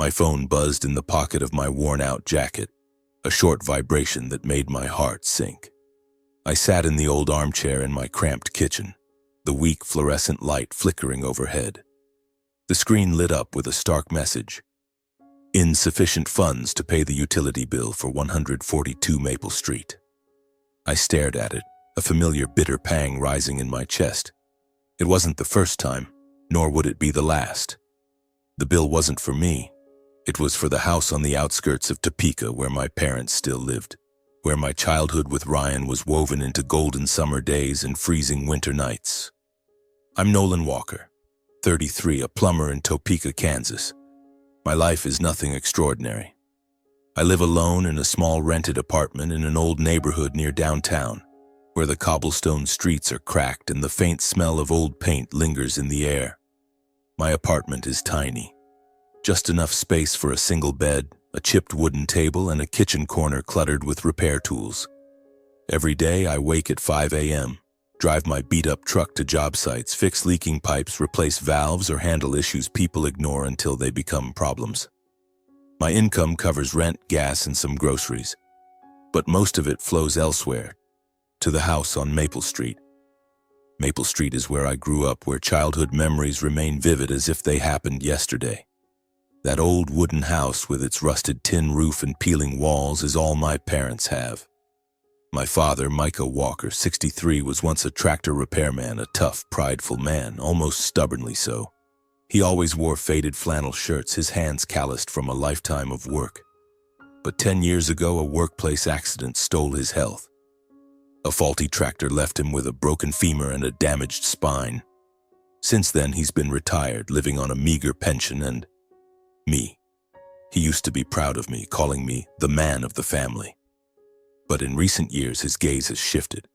My phone buzzed in the pocket of my worn-out jacket, a short vibration that made my heart sink. I sat in the old armchair in my cramped kitchen, the weak fluorescent light flickering overhead. The screen lit up with a stark message: insufficient funds to pay the utility bill for 142 Maple Street. I stared at it, a familiar bitter pang rising in my chest. It wasn't the first time, nor would it be the last. The bill wasn't for me. It was for the house on the outskirts of Topeka where my parents still lived, where my childhood with Ryan was woven into golden summer days and freezing winter nights. I'm Nolan Walker, 33, a plumber in Topeka, Kansas. My life is nothing extraordinary. I live alone in a small rented apartment in an old neighborhood near downtown, where the cobblestone streets are cracked and the faint smell of old paint lingers in the air. My apartment is tiny. Just enough space for a single bed, a chipped wooden table, and a kitchen corner cluttered with repair tools. Every day I wake at 5 a.m., drive my beat-up truck to job sites, fix leaking pipes, replace valves, or handle issues people ignore until they become problems. My income covers rent, gas, and some groceries, but most of it flows elsewhere, to the house on Maple Street. Maple Street is where I grew up, where childhood memories remain vivid as if they happened yesterday. That old wooden house with its rusted tin roof and peeling walls is all my parents have. My father, Micah Walker, 63, was once a tractor repairman, a tough, prideful man, almost stubbornly so. He always wore faded flannel shirts, his hands calloused from a lifetime of work. But 10 years ago, a workplace accident stole his health. A faulty tractor left him with a broken femur and a damaged spine. Since then, he's been retired, living on a meager pension, and me. He used to be proud of me, calling me the man of the family. But in recent years, his gaze has shifted.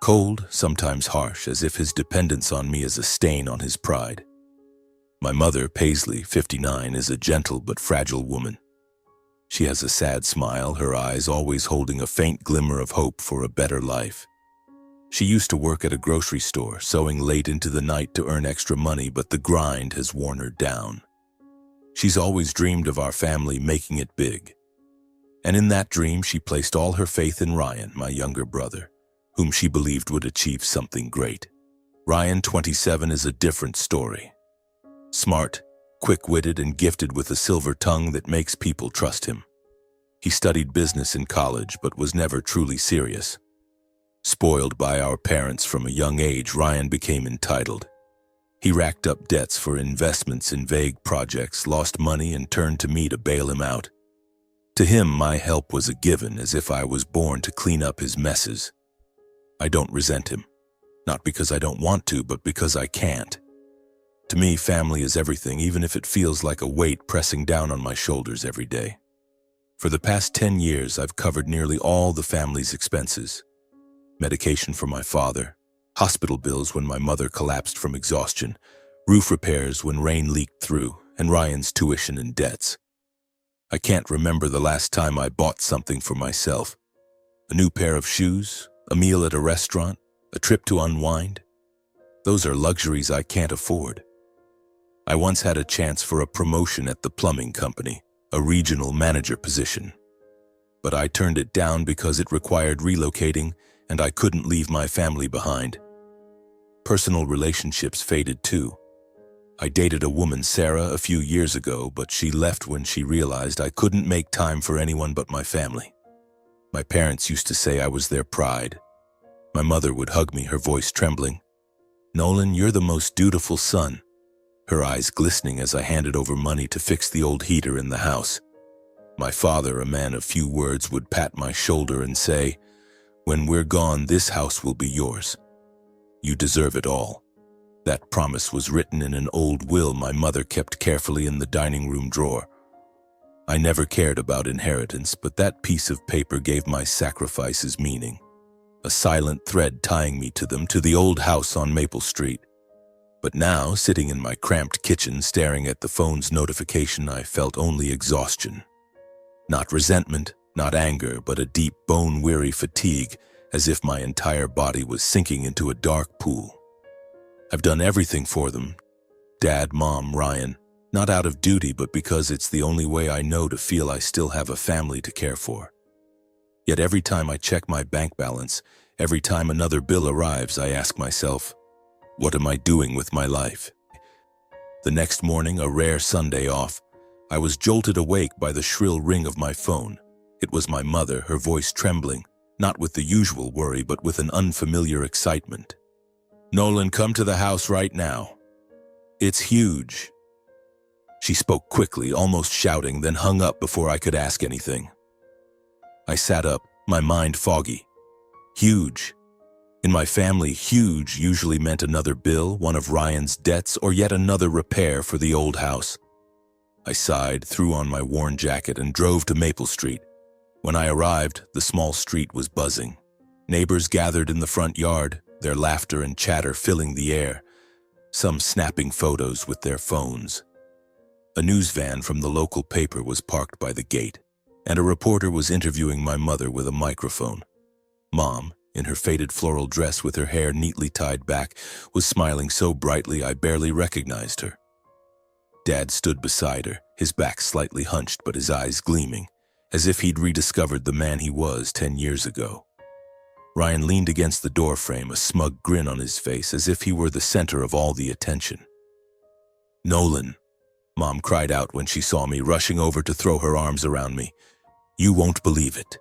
Cold, sometimes harsh, as if his dependence on me is a stain on his pride. My mother, Paisley, 59, is a gentle but fragile woman. She has a sad smile, her eyes always holding a faint glimmer of hope for a better life. She used to work at a grocery store, sewing late into the night to earn extra money, but the grind has worn her down. She's always dreamed of our family making it big. And in that dream, she placed all her faith in Ryan, my younger brother, whom she believed would achieve something great. Ryan, 27, is a different story. Smart, quick-witted, and gifted with a silver tongue that makes people trust him. He studied business in college, but was never truly serious. Spoiled by our parents from a young age, Ryan became entitled. He racked up debts for investments in vague projects, lost money, and turned to me to bail him out. To him, my help was a given, as if I was born to clean up his messes. I don't resent him, not because I don't want to, but because I can't. To me, family is everything, even if it feels like a weight pressing down on my shoulders every day. For the past 10 years, I've covered nearly all the family's expenses. Medication for my father, hospital bills when my mother collapsed from exhaustion, roof repairs when rain leaked through, and Ryan's tuition and debts. I can't remember the last time I bought something for myself. A new pair of shoes, a meal at a restaurant, a trip to unwind. Those are luxuries I can't afford. I once had a chance for a promotion at the plumbing company, a regional manager position. But I turned it down because it required relocating and I couldn't leave my family behind. Personal relationships faded too. I dated a woman, Sarah, a few years ago, but she left when she realized I couldn't make time for anyone but my family. My parents used to say I was their pride. My mother would hug me, her voice trembling. "Nolan, you're the most dutiful son," her eyes glistening as I handed over money to fix the old heater in the house. My father, a man of few words, would pat my shoulder and say, "When we're gone, this house will be yours. You deserve it all." That promise was written in an old will my mother kept carefully in the dining room drawer. I never cared about inheritance, but that piece of paper gave my sacrifices meaning. A silent thread tying me to them, to the old house on Maple Street. But now, sitting in my cramped kitchen, staring at the phone's notification, I felt only exhaustion. Not resentment, not anger, but a deep, bone-weary fatigue, as if my entire body was sinking into a dark pool. I've done everything for them. Dad, Mom, Ryan. Not out of duty, but because it's the only way I know to feel I still have a family to care for. Yet every time I check my bank balance, every time another bill arrives, I ask myself, what am I doing with my life? The next morning, a rare Sunday off, I was jolted awake by the shrill ring of my phone. It was my mother, her voice trembling, not with the usual worry, but with an unfamiliar excitement. "Nolan, come to the house right now. It's huge." She spoke quickly, almost shouting, then hung up before I could ask anything. I sat up, my mind foggy. Huge. In my family, huge usually meant another bill, one of Ryan's debts, or yet another repair for the old house. I sighed, threw on my worn jacket, and drove to Maple Street. When I arrived, the small street was buzzing. Neighbors gathered in the front yard, their laughter and chatter filling the air, some snapping photos with their phones. A news van from the local paper was parked by the gate, and a reporter was interviewing my mother with a microphone. Mom, in her faded floral dress with her hair neatly tied back, was smiling so brightly I barely recognized her. Dad stood beside her, his back slightly hunched but his eyes gleaming, as if he'd rediscovered the man he was 10 years ago. Ryan leaned against the doorframe, a smug grin on his face, as if he were the center of all the attention. "Nolan," Mom cried out when she saw me, rushing over to throw her arms around me. "You won't believe it.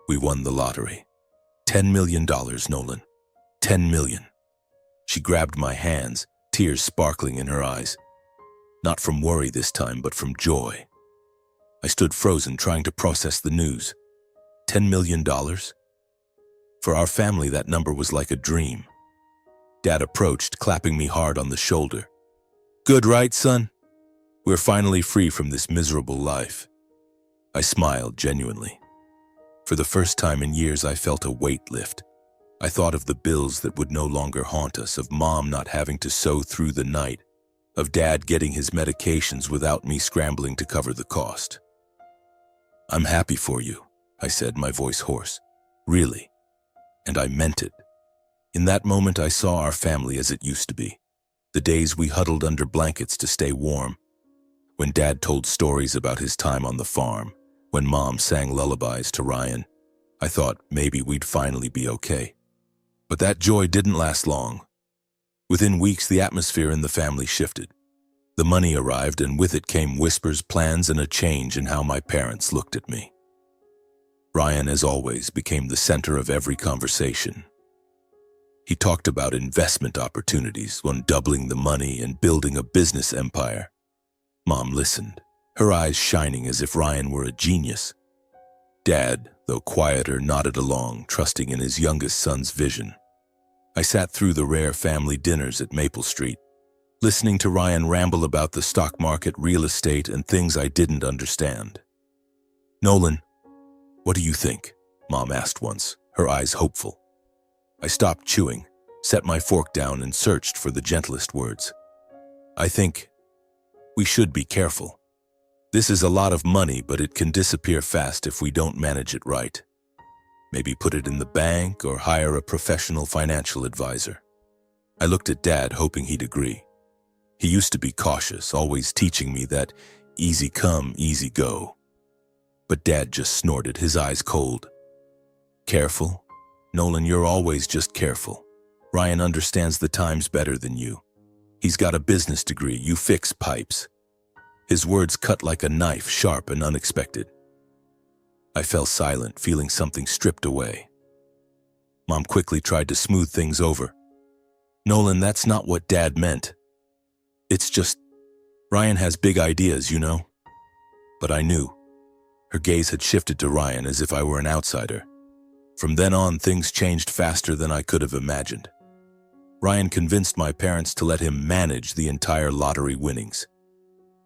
We won the lottery. $10 million, Nolan. 10 million. She grabbed my hands, tears sparkling in her eyes. Not from worry this time, but from joy. I stood frozen, trying to process the news. $10 million? For our family, that number was like a dream. Dad approached, clapping me hard on the shoulder. "Good, right, son? We're finally free from this miserable life." I smiled genuinely. For the first time in years, I felt a weight lift. I thought of the bills that would no longer haunt us, of Mom not having to sew through the night, of Dad getting his medications without me scrambling to cover the cost. "I'm happy for you," I said, my voice hoarse. "Really." And I meant it. In that moment, I saw our family as it used to be. The days we huddled under blankets to stay warm. When Dad told stories about his time on the farm, when Mom sang lullabies to Ryan, I thought maybe we'd finally be okay. But that joy didn't last long. Within weeks, the atmosphere in the family shifted. The money arrived, and with it came whispers, plans, and a change in how my parents looked at me. Ryan, as always, became the center of every conversation. He talked about investment opportunities, on doubling the money and building a business empire. Mom listened, her eyes shining as if Ryan were a genius. Dad, though quieter, nodded along, trusting in his youngest son's vision. I sat through the rare family dinners at Maple Street, listening to Ryan ramble about the stock market, real estate, and things I didn't understand. "Nolan, what do you think?" Mom asked once, her eyes hopeful. I stopped chewing, set my fork down, and searched for the gentlest words. "I think we should be careful. This is a lot of money, but it can disappear fast if we don't manage it right. Maybe put it in the bank or hire a professional financial advisor." I looked at Dad, hoping he'd agree. He used to be cautious, always teaching me that easy come, easy go. But Dad just snorted, his eyes cold. "Careful? Nolan, you're always just careful. Ryan understands the times better than you. He's got a business degree, you fix pipes." His words cut like a knife, sharp and unexpected. I fell silent, feeling something stripped away. Mom quickly tried to smooth things over. "Nolan, that's not what Dad meant. It's just, Ryan has big ideas, you know." But I knew. Her gaze had shifted to Ryan as if I were an outsider. From then on, things changed faster than I could have imagined. Ryan convinced my parents to let him manage the entire lottery winnings.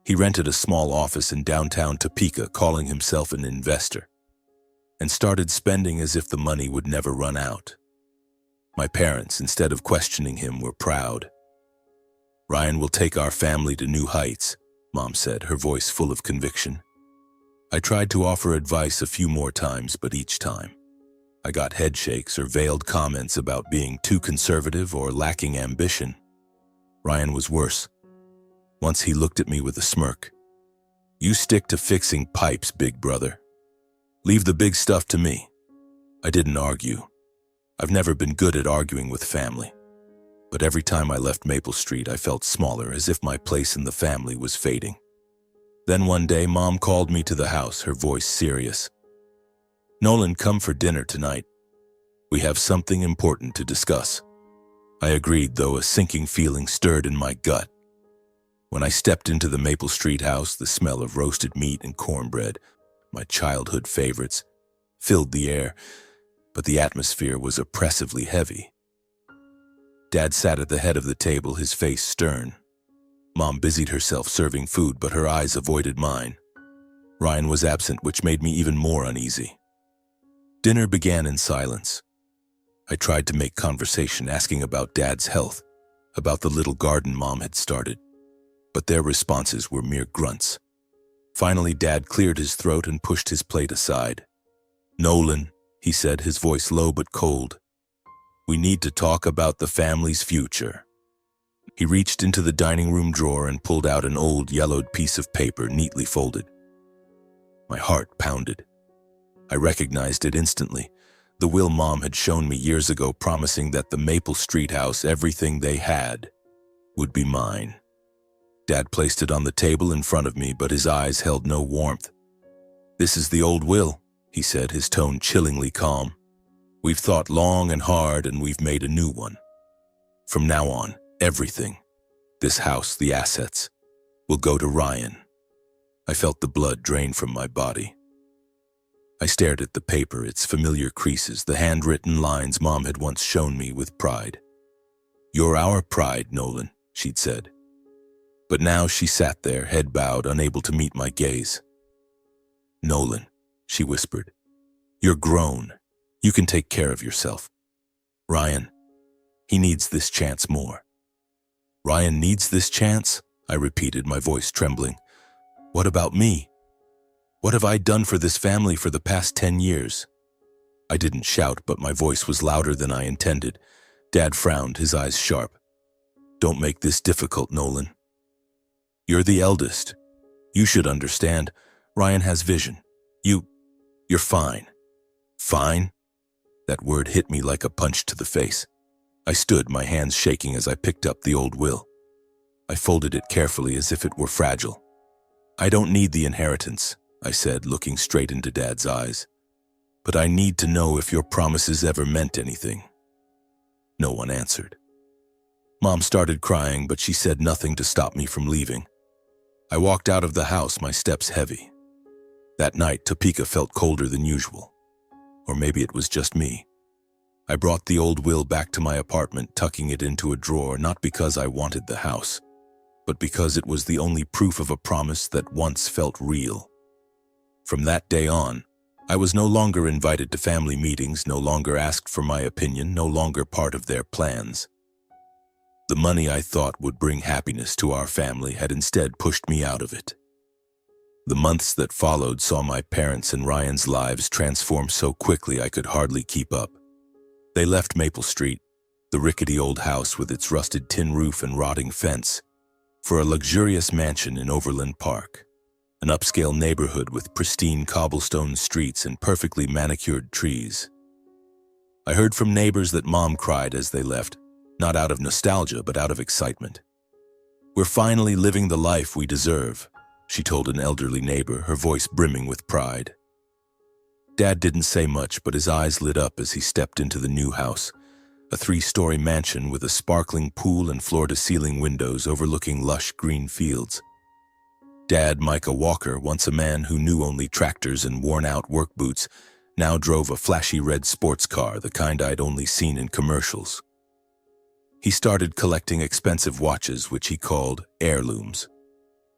He rented a small office in downtown Topeka, calling himself an investor, and started spending as if the money would never run out. My parents, instead of questioning him, were proud. "Ryan will take our family to new heights," Mom said, her voice full of conviction. I tried to offer advice a few more times, but each time, I got headshakes or veiled comments about being too conservative or lacking ambition. Ryan was worse. Once he looked at me with a smirk. "You stick to fixing pipes, big brother. Leave the big stuff to me." I didn't argue. I've never been good at arguing with family. But every time I left Maple Street, I felt smaller, as if my place in the family was fading. Then one day, Mom called me to the house, her voice serious. "Nolan, come for dinner tonight. We have something important to discuss." I agreed, though a sinking feeling stirred in my gut. When I stepped into the Maple Street house, the smell of roasted meat and cornbread, my childhood favorites, filled the air, but the atmosphere was oppressively heavy. Dad sat at the head of the table, his face stern. Mom busied herself serving food, but her eyes avoided mine. Ryan was absent, which made me even more uneasy. Dinner began in silence. I tried to make conversation, asking about Dad's health, about the little garden Mom had started, but their responses were mere grunts. Finally, Dad cleared his throat and pushed his plate aside. "Nolan," he said, his voice low but cold, "we need to talk about the family's future." He reached into the dining room drawer and pulled out an old, yellowed piece of paper neatly folded. My heart pounded. I recognized it instantly. The will Mom had shown me years ago, promising that the Maple Street house, everything they had, would be mine. Dad placed it on the table in front of me, but his eyes held no warmth. "This is the old will," he said, his tone chillingly calm. "We've thought long and hard, and we've made a new one. From now on, everything, this house, the assets, will go to Ryan." I felt the blood drain from my body. I stared at the paper, its familiar creases, the handwritten lines Mom had once shown me with pride. "You're our pride, Nolan," she'd said. But now she sat there, head bowed, unable to meet my gaze. "Nolan," she whispered, "you're grown. You can take care of yourself. Ryan, he needs this chance more." "Ryan needs this chance?" I repeated, my voice trembling. "What about me? What have I done for this family for the past 10 years? I didn't shout, but my voice was louder than I intended. Dad frowned, his eyes sharp. "Don't make this difficult, Nolan. You're the eldest. You should understand. Ryan has vision. You're fine." "Fine?" That word hit me like a punch to the face. I stood, my hands shaking as I picked up the old will. I folded it carefully as if it were fragile. "I don't need the inheritance," I said, looking straight into Dad's eyes. "But I need to know if your promises ever meant anything." No one answered. Mom started crying, but she said nothing to stop me from leaving. I walked out of the house, my steps heavy. That night, Topeka felt colder than usual. Or maybe it was just me. I brought the old will back to my apartment, tucking it into a drawer, not because I wanted the house, but because it was the only proof of a promise that once felt real. From that day on, I was no longer invited to family meetings, no longer asked for my opinion, no longer part of their plans. The money I thought would bring happiness to our family had instead pushed me out of it. The months that followed saw my parents' and Ryan's lives transform so quickly I could hardly keep up. They left Maple Street, the rickety old house with its rusted tin roof and rotting fence, for a luxurious mansion in Overland Park, an upscale neighborhood with pristine cobblestone streets and perfectly manicured trees. I heard from neighbors that Mom cried as they left, not out of nostalgia but out of excitement. "We're finally living the life we deserve," she told an elderly neighbor, her voice brimming with pride. Dad didn't say much, but his eyes lit up as he stepped into the new house, a 3-story mansion with a sparkling pool and floor-to-ceiling windows overlooking lush green fields. Dad, Micah Walker, once a man who knew only tractors and worn-out work boots, now drove a flashy red sports car, the kind I'd only seen in commercials. He started collecting expensive watches, which he called heirlooms.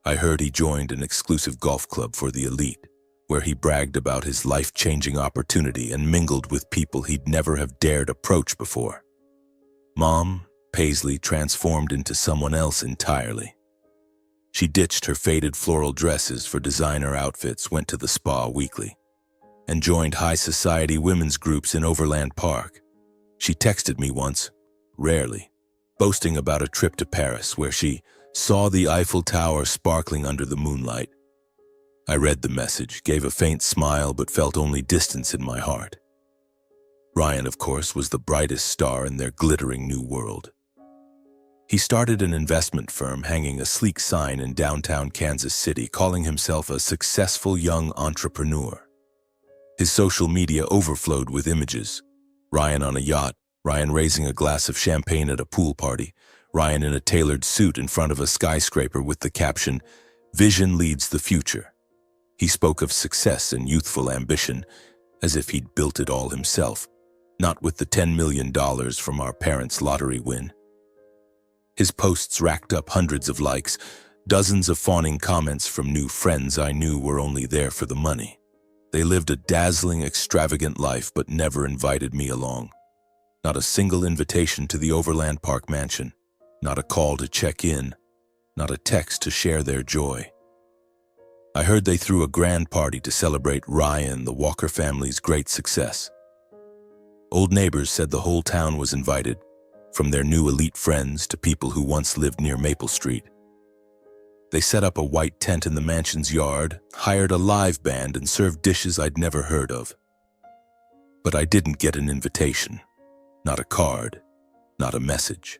I heard he joined an exclusive golf club for the elite, where he bragged about his life-changing opportunity and mingled with people he'd never have dared approach before. Mom, Paisley, transformed into someone else entirely. She ditched her faded floral dresses for designer outfits, went to the spa weekly, and joined high society women's groups in Overland Park. She texted me once, rarely, boasting about a trip to Paris where she saw the Eiffel Tower sparkling under the moonlight. I read the message, gave a faint smile, but felt only distance in my heart. Ryan, of course, was the brightest star in their glittering new world. He started an investment firm, hanging a sleek sign in downtown Kansas City, calling himself a successful young entrepreneur. His social media overflowed with images. Ryan on a yacht, Ryan raising a glass of champagne at a pool party, Ryan in a tailored suit in front of a skyscraper with the caption, "Vision leads the future." He spoke of success and youthful ambition as if he'd built it all himself, not with the $10 million from our parents' lottery win. His posts racked up hundreds of likes, dozens of fawning comments from new friends I knew were only there for the money. They lived a dazzling, extravagant life but never invited me along. Not a single invitation to the Overland Park mansion, not a call to check in, not a text to share their joy. I heard they threw a grand party to celebrate Ryan, the Walker family's great success. Old neighbors said the whole town was invited, from their new elite friends to people who once lived near Maple Street. They set up a white tent in the mansion's yard, hired a live band, and served dishes I'd never heard of. But I didn't get an invitation, not a card, not a message.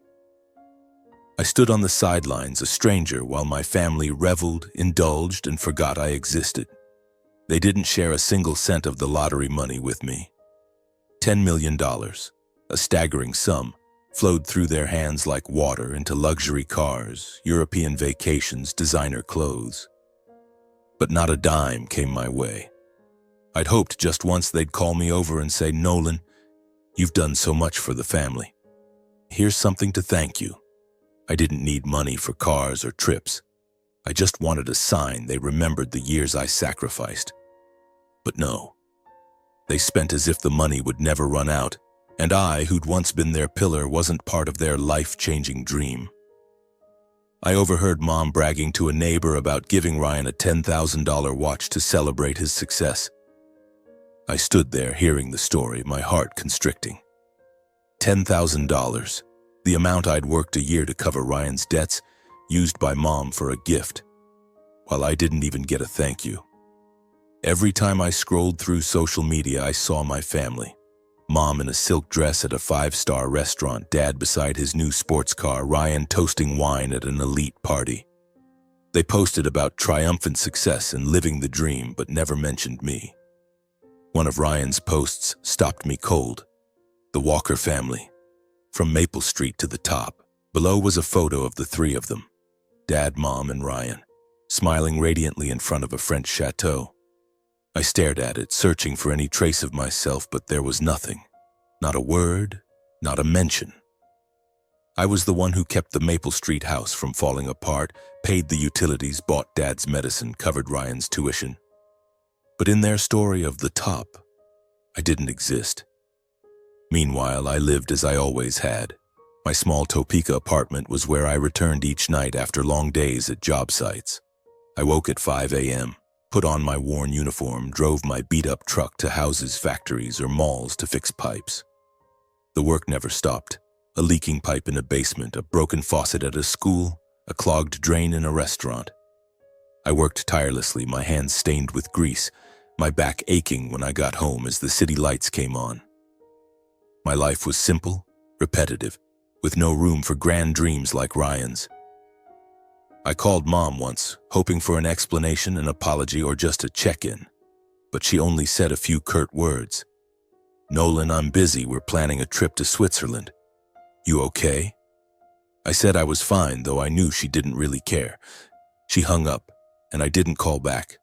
I stood on the sidelines, a stranger, while my family reveled, indulged, and forgot I existed. They didn't share a single cent of the lottery money with me. $10 million, a staggering sum, flowed through their hands like water into luxury cars, European vacations, designer clothes. But not a dime came my way. I'd hoped just once they'd call me over and say, "Nolan, you've done so much for the family. Here's something to thank you." I didn't need money for cars or trips. I just wanted a sign they remembered the years I sacrificed. But no. They spent as if the money would never run out, and I, who'd once been their pillar, wasn't part of their life-changing dream. I overheard Mom bragging to a neighbor about giving Ryan a $10,000 watch to celebrate his success. I stood there hearing the story, my heart constricting. $10,000, the amount I'd worked a year to cover Ryan's debts, used by Mom for a gift, while I didn't even get a thank you. Every time I scrolled through social media, I saw my family. Mom in a silk dress at a 5-star restaurant, Dad beside his new sports car, Ryan toasting wine at an elite party. They posted about triumphant success and living the dream, but never mentioned me. One of Ryan's posts stopped me cold. The Walker family, from Maple Street to the top. Below was a photo of the three of them, Dad, Mom, and Ryan, smiling radiantly in front of a French chateau. I stared at it, searching for any trace of myself, but there was nothing. Not a word, not a mention. I was the one who kept the Maple Street house from falling apart, paid the utilities, bought Dad's medicine, covered Ryan's tuition. But in their story of the top, I didn't exist. Meanwhile, I lived as I always had. My small Topeka apartment was where I returned each night after long days at job sites. I woke at 5 a.m., put on my worn uniform, drove my beat-up truck to houses, factories, or malls to fix pipes. The work never stopped. A leaking pipe in a basement, a broken faucet at a school, a clogged drain in a restaurant. I worked tirelessly, my hands stained with grease, my back aching when I got home as the city lights came on. My life was simple, repetitive, with no room for grand dreams like Ryan's. I called Mom once, hoping for an explanation, an apology, or just a check-in, but she only said a few curt words. "Nolan, I'm busy. We're planning a trip to Switzerland. You okay?" I said I was fine, though I knew she didn't really care. She hung up, and I didn't call back.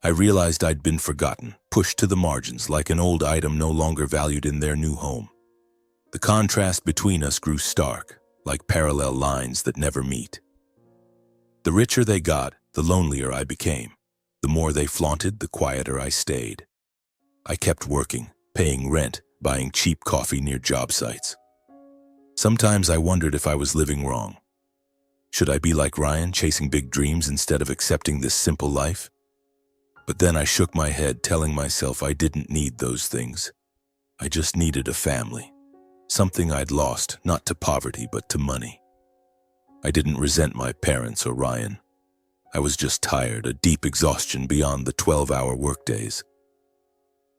I realized I'd been forgotten, pushed to the margins like an old item no longer valued in their new home. The contrast between us grew stark, like parallel lines that never meet. The richer they got, the lonelier I became. The more they flaunted, the quieter I stayed. I kept working, paying rent, buying cheap coffee near job sites. Sometimes I wondered if I was living wrong. Should I be like Ryan, chasing big dreams instead of accepting this simple life? But then I shook my head, telling myself I didn't need those things. I just needed a family. Something I'd lost, not to poverty, but to money. I didn't resent my parents or Ryan. I was just tired, a deep exhaustion beyond the 12-hour workdays.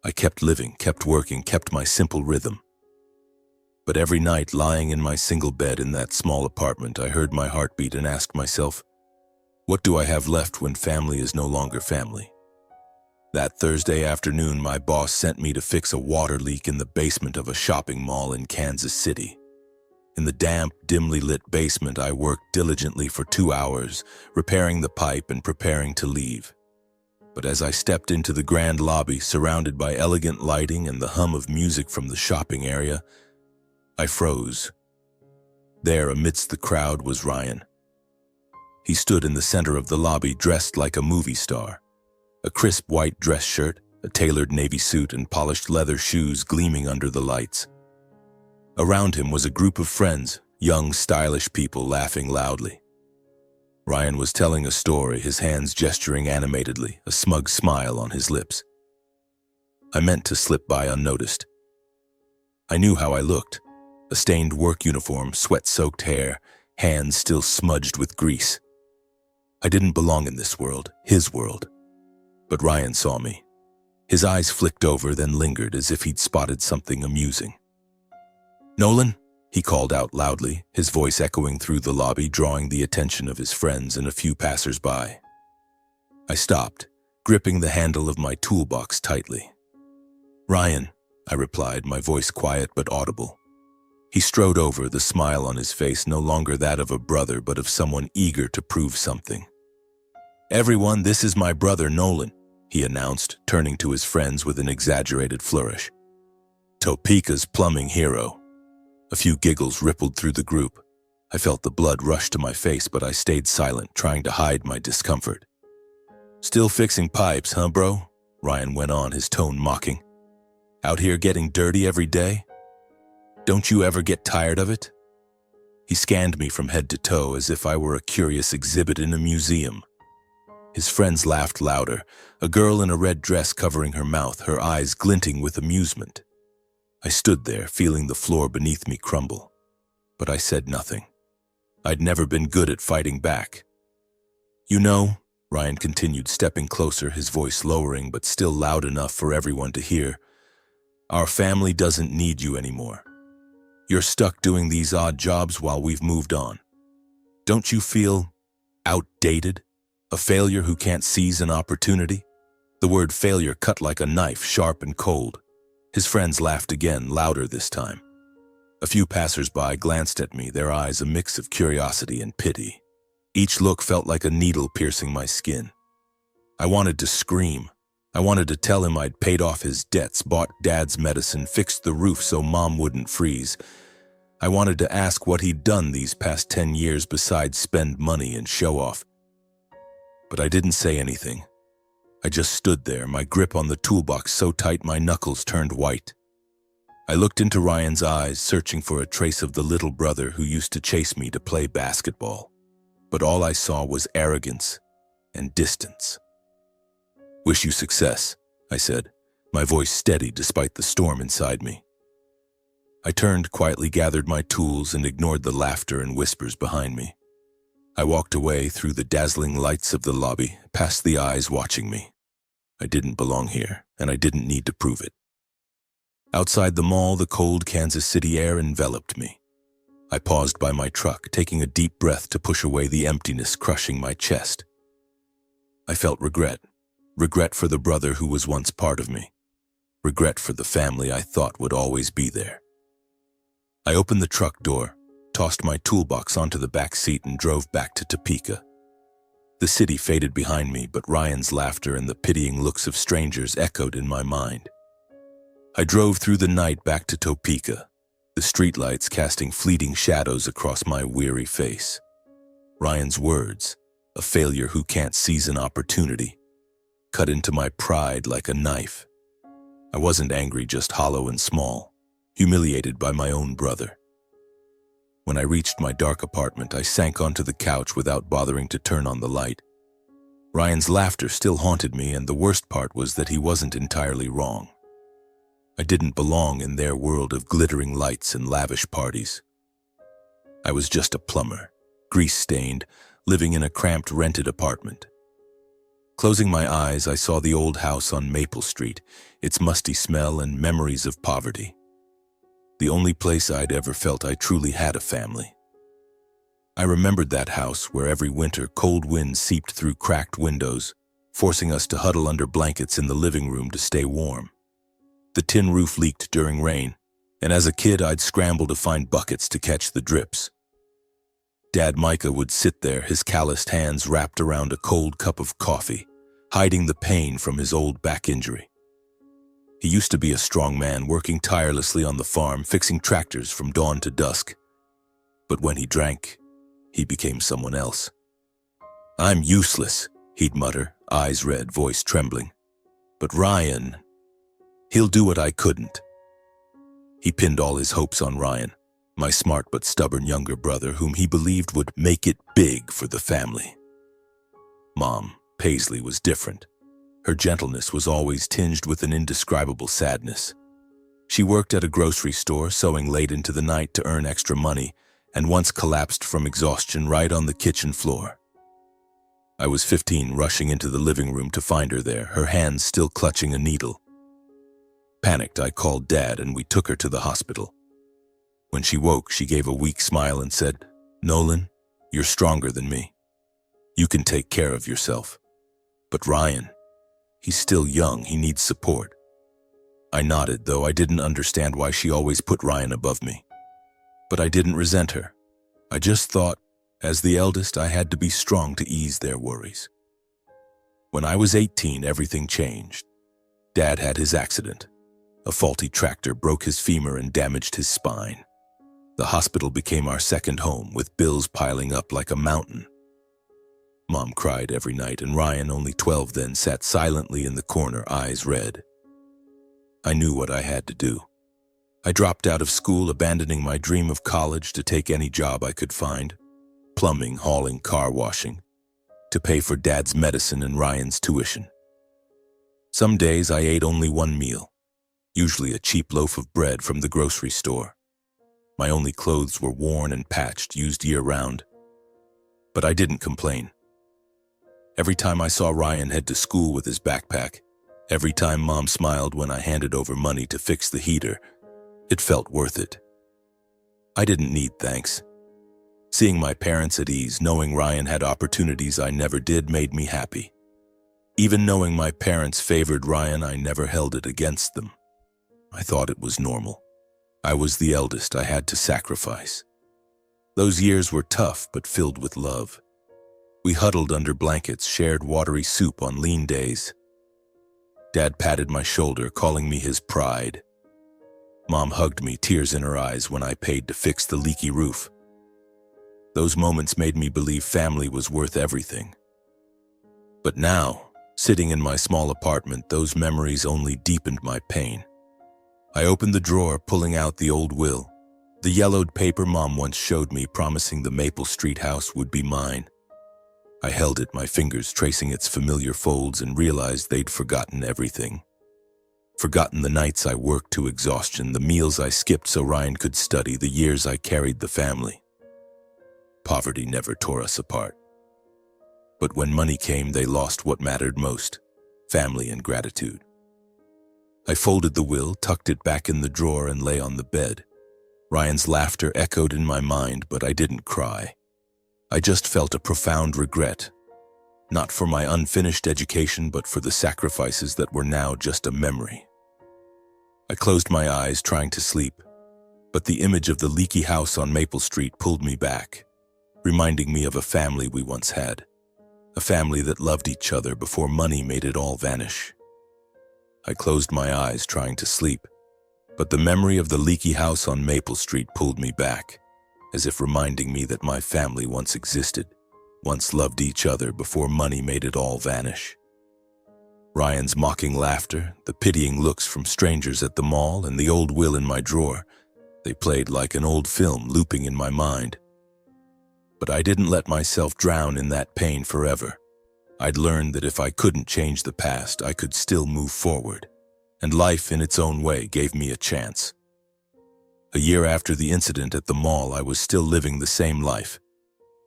I kept living, kept working, kept my simple rhythm. But every night, lying in my single bed in that small apartment, I heard my heartbeat and asked myself, what do I have left when family is no longer family? That Thursday afternoon, my boss sent me to fix a water leak in the basement of a shopping mall in Kansas City. In the damp, dimly lit basement, I worked diligently for 2 hours, repairing the pipe and preparing to leave. But as I stepped into the grand lobby, surrounded by elegant lighting and the hum of music from the shopping area, I froze. There, amidst the crowd, was Ryan. He stood in the center of the lobby, dressed like a movie star. A crisp white dress shirt, a tailored navy suit, and polished leather shoes gleaming under the lights. Around him was a group of friends, young, stylish people laughing loudly. Ryan was telling a story, his hands gesturing animatedly, a smug smile on his lips. I meant to slip by unnoticed. I knew how I looked. A stained work uniform, sweat-soaked hair, hands still smudged with grease. I didn't belong in this world, his world. But Ryan saw me. His eyes flicked over, then lingered as if he'd spotted something amusing. "Nolan?" he called out loudly, his voice echoing through the lobby, drawing the attention of his friends and a few passers-by. I stopped, gripping the handle of my toolbox tightly. "Ryan," I replied, my voice quiet but audible. He strode over, the smile on his face no longer that of a brother but of someone eager to prove something. "Everyone, this is my brother Nolan," he announced, turning to his friends with an exaggerated flourish. "Topeka's plumbing hero." A few giggles rippled through the group. I felt the blood rush to my face, but I stayed silent, trying to hide my discomfort. "Still fixing pipes, huh, bro?" Ryan went on, his tone mocking. "Out here getting dirty every day? Don't you ever get tired of it?" He scanned me from head to toe as if I were a curious exhibit in a museum. His friends laughed louder, a girl in a red dress covering her mouth, her eyes glinting with amusement. I stood there, feeling the floor beneath me crumble. But I said nothing. I'd never been good at fighting back. "You know," Ryan continued, stepping closer, his voice lowering but still loud enough for everyone to hear, "our family doesn't need you anymore. You're stuck doing these odd jobs while we've moved on. Don't you feel outdated? A failure who can't seize an opportunity?" The word failure cut like a knife, sharp and cold. His friends laughed again, louder this time. A few passers-by glanced at me, their eyes a mix of curiosity and pity. Each look felt like a needle piercing my skin. I wanted to scream. I wanted to tell him I'd paid off his debts, bought Dad's medicine, fixed the roof so Mom wouldn't freeze. I wanted to ask what he'd done these past 10 years besides spend money and show off. But I didn't say anything. I just stood there, my grip on the toolbox so tight my knuckles turned white. I looked into Ryan's eyes, searching for a trace of the little brother who used to chase me to play basketball. But all I saw was arrogance and distance. "Wish you success," I said, my voice steady despite the storm inside me. I turned, quietly gathered my tools, and ignored the laughter and whispers behind me. I walked away through the dazzling lights of the lobby, past the eyes watching me. I didn't belong here, and I didn't need to prove it. Outside the mall, the cold Kansas City air enveloped me. I paused by my truck, taking a deep breath to push away the emptiness crushing my chest. I felt regret. Regret for the brother who was once part of me. Regret for the family I thought would always be there. I opened the truck door, tossed my toolbox onto the back seat, and drove back to Topeka. The city faded behind me, but Ryan's laughter and the pitying looks of strangers echoed in my mind. I drove through the night back to Topeka, the streetlights casting fleeting shadows across my weary face. Ryan's words, "a failure who can't seize an opportunity," cut into my pride like a knife. I wasn't angry, just hollow and small, humiliated by my own brother. When I reached my dark apartment, I sank onto the couch without bothering to turn on the light. Ryan's laughter still haunted me, and the worst part was that he wasn't entirely wrong. I didn't belong in their world of glittering lights and lavish parties. I was just a plumber, grease-stained, living in a cramped rented apartment. Closing my eyes, I saw the old house on Maple Street, its musty smell and memories of poverty. The only place I'd ever felt I truly had a family. I remembered that house where every winter cold winds seeped through cracked windows, forcing us to huddle under blankets in the living room to stay warm. The tin roof leaked during rain, and as a kid I'd scramble to find buckets to catch the drips. Dad Micah would sit there, his calloused hands wrapped around a cold cup of coffee, hiding the pain from his old back injury. He used to be a strong man, working tirelessly on the farm, fixing tractors from dawn to dusk. But when he drank, he became someone else. "I'm useless," he'd mutter, eyes red, voice trembling. "But Ryan, he'll do what I couldn't." He pinned all his hopes on Ryan, my smart but stubborn younger brother, whom he believed would make it big for the family. Mom, Paisley, was different. Her gentleness was always tinged with an indescribable sadness. She worked at a grocery store, sewing late into the night to earn extra money, and once collapsed from exhaustion right on the kitchen floor. I was 15, rushing into the living room to find her there, her hands still clutching a needle. Panicked, I called Dad and we took her to the hospital. When she woke, she gave a weak smile and said, "Nolan, you're stronger than me. You can take care of yourself. But Ryan, he's still young, he needs support." I nodded, though I didn't understand why she always put Ryan above me. But I didn't resent her. I just thought, as the eldest, I had to be strong to ease their worries. When I was 18, everything changed. Dad had his accident. A faulty tractor broke his femur and damaged his spine. The hospital became our second home, with bills piling up like a mountain. Mom cried every night, and Ryan, only 12 then, sat silently in the corner, eyes red. I knew what I had to do. I dropped out of school, abandoning my dream of college to take any job I could find, plumbing, hauling, car washing, to pay for Dad's medicine and Ryan's tuition. Some days I ate only one meal, usually a cheap loaf of bread from the grocery store. My only clothes were worn and patched, used year-round. But I didn't complain. Every time I saw Ryan head to school with his backpack, every time Mom smiled when I handed over money to fix the heater, it felt worth it. I didn't need thanks. Seeing my parents at ease, knowing Ryan had opportunities I never did, made me happy. Even knowing my parents favored Ryan, I never held it against them. I thought it was normal. I was the eldest, I had to sacrifice. Those years were tough, but filled with love. We huddled under blankets, shared watery soup on lean days. Dad patted my shoulder, calling me his pride. Mom hugged me, tears in her eyes, when I paid to fix the leaky roof. Those moments made me believe family was worth everything. But now, sitting in my small apartment, those memories only deepened my pain. I opened the drawer, pulling out the old will, the yellowed paper Mom once showed me, promising the Maple Street house would be mine. I held it, my fingers tracing its familiar folds, and realized they'd forgotten everything. Forgotten the nights I worked to exhaustion, the meals I skipped so Ryan could study, the years I carried the family. Poverty never tore us apart. But when money came, they lost what mattered most: family and gratitude. I folded the will, tucked it back in the drawer, and lay on the bed. Ryan's laughter echoed in my mind, but I didn't cry. I just felt a profound regret, not for my unfinished education, but for the sacrifices that were now just a memory. I closed my eyes, trying to sleep, but the image of the leaky house on Maple Street pulled me back, reminding me of a family we once had, a family that loved each other before money made it all vanish. I closed my eyes, trying to sleep, but the memory of the leaky house on Maple Street pulled me back, as if reminding me that my family once existed, once loved each other before money made it all vanish. Ryan's mocking laughter, the pitying looks from strangers at the mall, and the old will in my drawer, they played like an old film looping in my mind. But I didn't let myself drown in that pain forever. I'd learned that if I couldn't change the past, I could still move forward, and life in its own way gave me a chance. A year after the incident at the mall, I was still living the same life,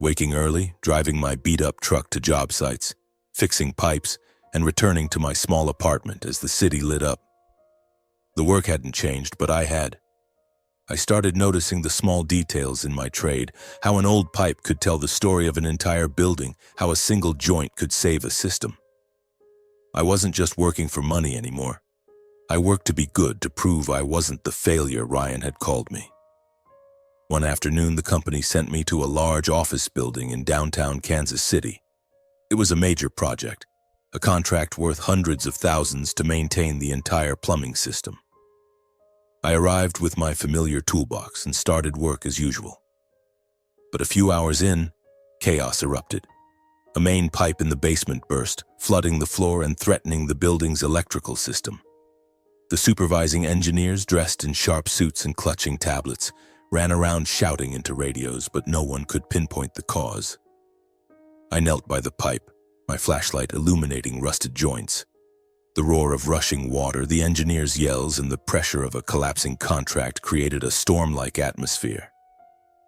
waking early, driving my beat-up truck to job sites, fixing pipes, and returning to my small apartment as the city lit up. The work hadn't changed, but I had. I started noticing the small details in my trade, how an old pipe could tell the story of an entire building, how a single joint could save a system. I wasn't just working for money anymore. I worked to be good, to prove I wasn't the failure Ryan had called me. One afternoon, the company sent me to a large office building in downtown Kansas City. It was a major project, a contract worth hundreds of thousands to maintain the entire plumbing system. I arrived with my familiar toolbox and started work as usual. But a few hours in, chaos erupted. A main pipe in the basement burst, flooding the floor and threatening the building's electrical system. The supervising engineers, dressed in sharp suits and clutching tablets, ran around shouting into radios, but no one could pinpoint the cause. I knelt by the pipe, my flashlight illuminating rusted joints. The roar of rushing water, the engineers' yells, and the pressure of a collapsing contract created a storm-like atmosphere.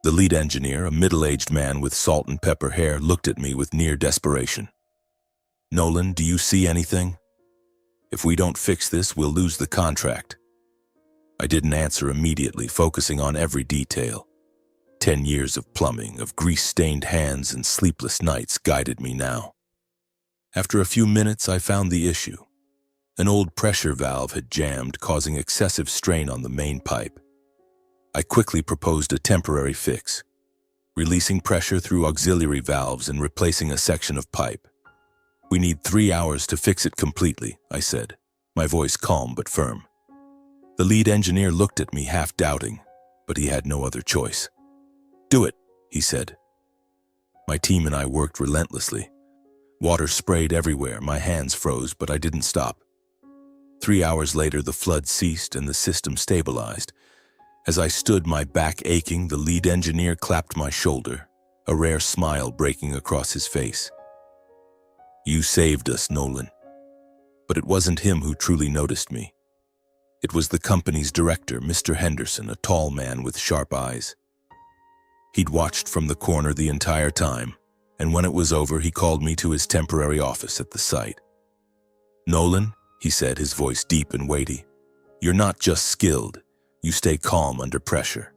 The lead engineer, a middle-aged man with salt and pepper hair, looked at me with near desperation. "Nolan, do you see anything? If we don't fix this, we'll lose the contract." I didn't answer immediately, focusing on every detail. 10 years of plumbing, of grease-stained hands and sleepless nights guided me now. After a few minutes, I found the issue. An old pressure valve had jammed, causing excessive strain on the main pipe. I quickly proposed a temporary fix, releasing pressure through auxiliary valves and replacing a section of pipe. "We need 3 hours to fix it completely," I said, my voice calm but firm. The lead engineer looked at me half doubting, but he had no other choice. "Do it," he said. My team and I worked relentlessly. Water sprayed everywhere, my hands froze, but I didn't stop. 3 hours later, the flood ceased and the system stabilized. As I stood, my back aching, the lead engineer clapped my shoulder, a rare smile breaking across his face. "You saved us, Nolan." But it wasn't him who truly noticed me. It was the company's director, Mr. Henderson, a tall man with sharp eyes. He'd watched from the corner the entire time, and when it was over, he called me to his temporary office at the site. "Nolan," he said, his voice deep and weighty, "you're not just skilled, you stay calm under pressure.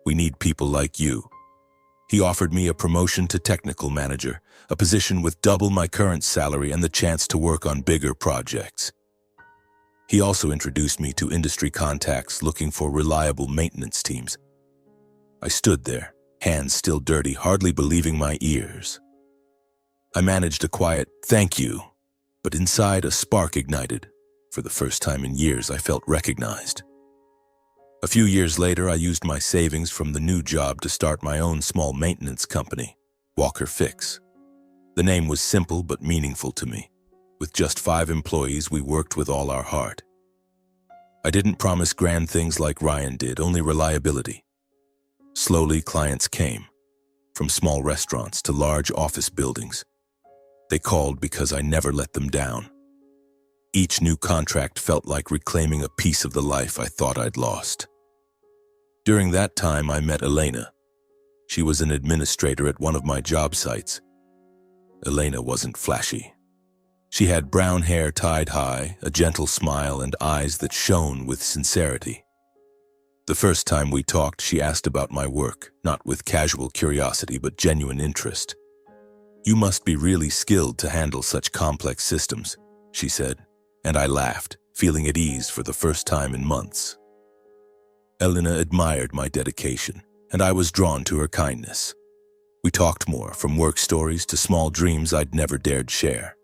We need people like you." He offered me a promotion to technical manager, a position with double my current salary and the chance to work on bigger projects. He also introduced me to industry contacts looking for reliable maintenance teams. I stood there, hands still dirty, hardly believing my ears. I managed a quiet "thank you," but inside a spark ignited. For the first time in years, I felt recognized. A few years later, I used my savings from the new job to start my own small maintenance company, Walker Fix. The name was simple but meaningful to me. With just 5 employees, we worked with all our heart. I didn't promise grand things like Ryan did, only reliability. Slowly, clients came, from small restaurants to large office buildings. They called because I never let them down. Each new contract felt like reclaiming a piece of the life I thought I'd lost. During that time, I met Elena. She was an administrator at one of my job sites. Elena wasn't flashy. She had brown hair tied high, a gentle smile, and eyes that shone with sincerity. The first time we talked, she asked about my work, not with casual curiosity, but genuine interest. "You must be really skilled to handle such complex systems," she said, and I laughed, feeling at ease for the first time in months. Elena admired my dedication, and I was drawn to her kindness. We talked more, from work stories to small dreams I'd never dared share.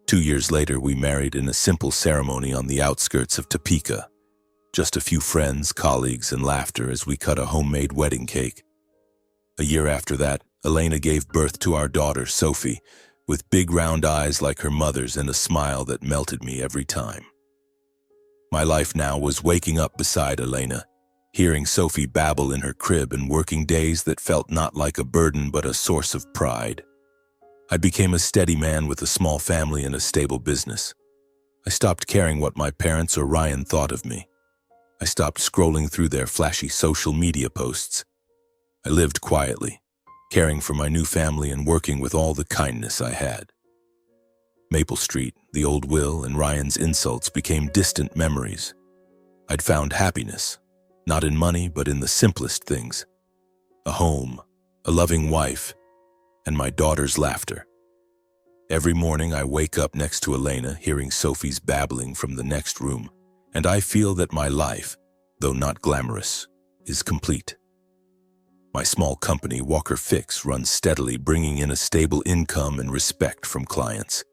2 years later, we married in a simple ceremony on the outskirts of Topeka. Just a few friends, colleagues, and laughter as we cut a homemade wedding cake. A year after that, Elena gave birth to our daughter, Sophie, with big round eyes like her mother's and a smile that melted me every time. My life now was waking up beside Elena, hearing Sophie babble in her crib, and working days that felt not like a burden but a source of pride. I became a steady man with a small family and a stable business. I stopped caring what my parents or Ryan thought of me. I stopped scrolling through their flashy social media posts. I lived quietly, caring for my new family and working with all the kindness I had. Maple Street, the old Will, and Ryan's insults became distant memories. I'd found happiness, not in money but in the simplest things. A home, a loving wife, and my daughter's laughter. Every morning I wake up next to Elena, hearing Sophie's babbling from the next room, and I feel that my life, though not glamorous, is complete. My small company, Walker Fix, runs steadily, bringing in a stable income and respect from clients.